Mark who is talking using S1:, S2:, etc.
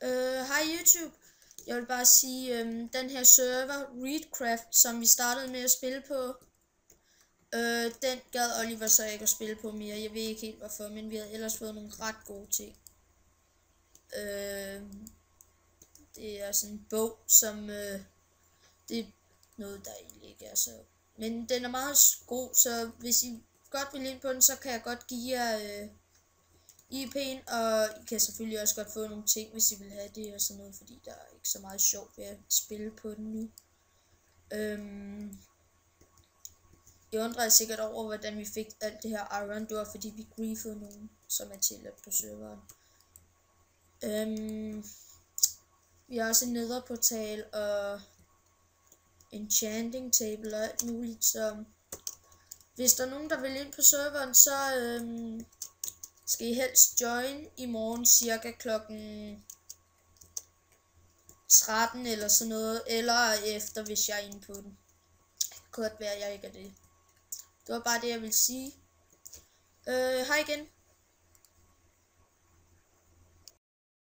S1: Hej YouTube. Jeg vil bare sige, den her server, Readcraft, som vi startede med at spille på, den gad Oliver så ikke at spille på mere. Jeg ved ikke helt hvorfor, men vi havde ellers fået nogle ret gode ting. Det er sådan en bog, som, det er noget, der egentlig ikke er så... Men den er meget god, så hvis I godt vil ind på den, så kan jeg godt give jer IP'en, og I kan selvfølgelig også godt få nogle ting, hvis I vil have det og sådan noget, fordi der er ikke så meget sjovt ved at spille på den nu. Jeg undrer sikkert over, hvordan vi fik alt det her iron. Det var fordi vi griefede nogen, som er tilladt på serveren. Vi har også en netherportal og enchanting table og alt muligt, så hvis der er nogen, der vil ind på serveren, så skal I helst join i morgen cirka klokken 13 eller sådan noget, eller efter, hvis jeg er inde på den. Det kan godt være, at jeg ikke er det. Det var bare det, jeg ville sige. Hej igen.